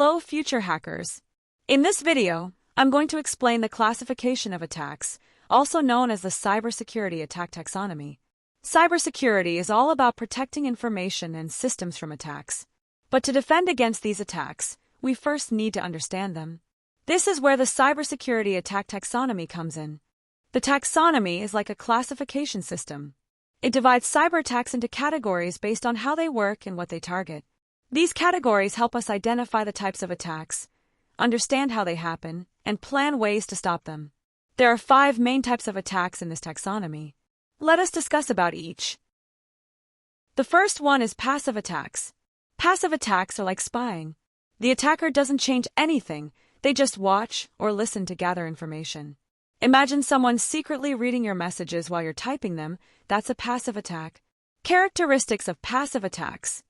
Hello, future hackers. In this video, I'm going to explain the classification of attacks, also known as the Cybersecurity attack taxonomy. Cybersecurity is all about protecting information and systems from attacks. But to defend against these attacks, we first need to understand them. This is where the Cybersecurity attack taxonomy comes in. The taxonomy is like a classification system. It divides cyber attacks into categories based on how they work and what they target. These categories help us identify the types of attacks, understand how they happen, and plan ways to stop them. There are 5 main types of attacks in this taxonomy. Let us discuss about each. The first one is passive attacks. Passive attacks are like spying. The attacker doesn't change anything, they just watch or listen to gather information. Imagine someone secretly reading your messages while you're typing them. That's a passive attack. Characteristics of passive attacks.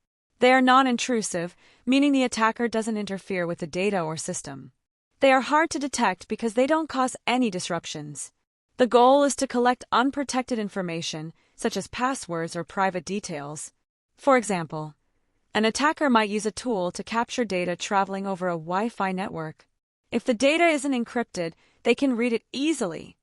They are non-intrusive, meaning the attacker doesn't interfere with the data or system. They are hard to detect because they don't cause any disruptions. The goal is to collect unprotected information, such as passwords or private details. For example, an attacker might use a tool to capture data traveling over a Wi-Fi network. If the data isn't encrypted, they can read it easily.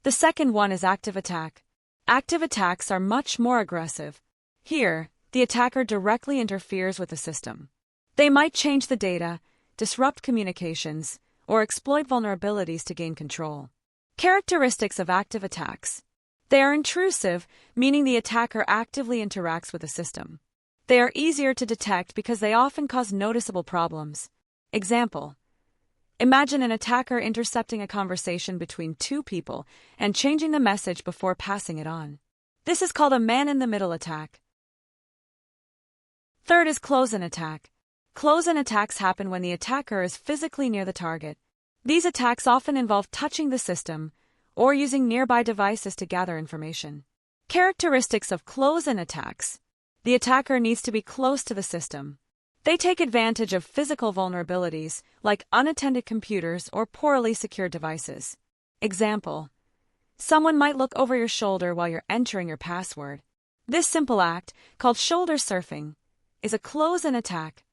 The second one is active attack. Active attacks are much more aggressive. Here, the attacker directly interferes with the system. They might change the data, disrupt communications, or exploit vulnerabilities to gain control. Characteristics of active attacks. They are intrusive, meaning the attacker actively interacts with the system. They are easier to detect because they often cause noticeable problems. Example: imagine an attacker intercepting a conversation between 2 people and changing the message before passing it on. This is called a man-in-the-middle attack. Third is close-in attack. Close-in attacks happen when the attacker is physically near the target. These attacks often involve touching the system or using nearby devices to gather information. Characteristics of close-in attacks. The attacker needs to be close to the system. They take advantage of physical vulnerabilities like unattended computers or poorly secured devices. Example: someone might look over your shoulder while you're entering your password. This simple act, called shoulder surfing, is a close-in attack.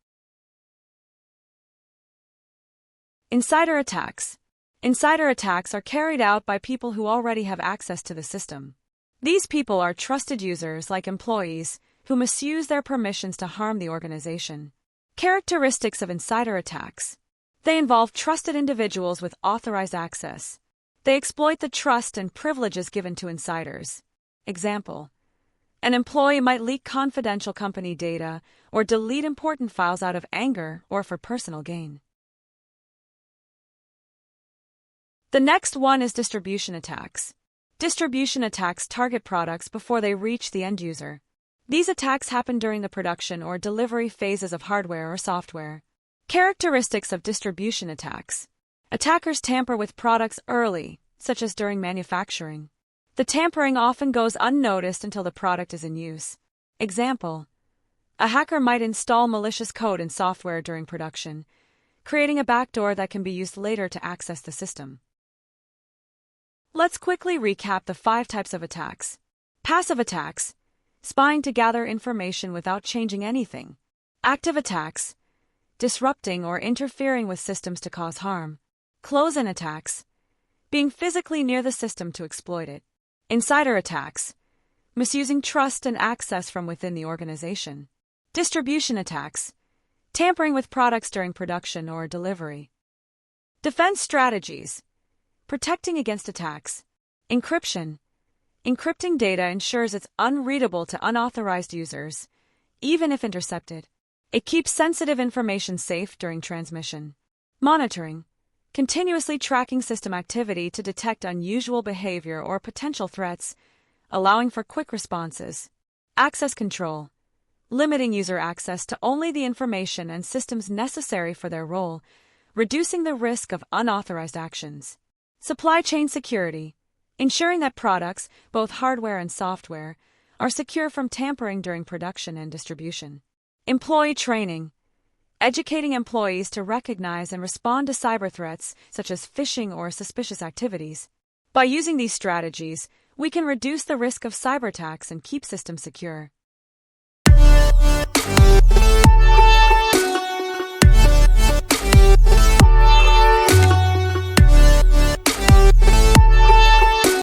Insider attacks. Insider attacks are carried out by people who already have access to the system. These people are trusted users like employees who misuse their permissions to harm the organization. Characteristics of insider attacks. They involve trusted individuals with authorized access. They exploit the trust and privileges given to insiders. Example: an employee might leak confidential company data or delete important files out of anger or for personal gain. The next one is distribution attacks. Distribution attacks target products before they reach the end user. These attacks happen during the production or delivery phases of hardware or software. Characteristics of distribution attacks. Attackers tamper with products early, such as during manufacturing. The tampering often goes unnoticed until the product is in use. Example: a hacker might install malicious code in software during production, creating a backdoor that can be used later to access the system. Let's quickly recap the 5 types of attacks. Passive attacks, spying to gather information without changing anything. Active attacks, disrupting or interfering with systems to cause harm. Close-in attacks, being physically near the system to exploit it. Insider attacks, misusing trust and access from within the organization. Distribution attacks, tampering with products during production or delivery. Defense strategies, protecting against attacks. Encryption, encrypting data ensures it's unreadable to unauthorized users, even if intercepted. It keeps sensitive information safe during transmission. Monitoring, continuously tracking system activity to detect unusual behavior or potential threats, allowing for quick responses. Access control, limiting user access to only the information and systems necessary for their role, reducing the risk of unauthorized actions. Supply chain security, ensuring that products, both hardware and software, are secure from tampering during production and distribution. Employee training, educating employees to recognize and respond to cyber threats such as phishing or suspicious activities. By using these strategies, we can reduce the risk of cyber attacks and keep systems secure.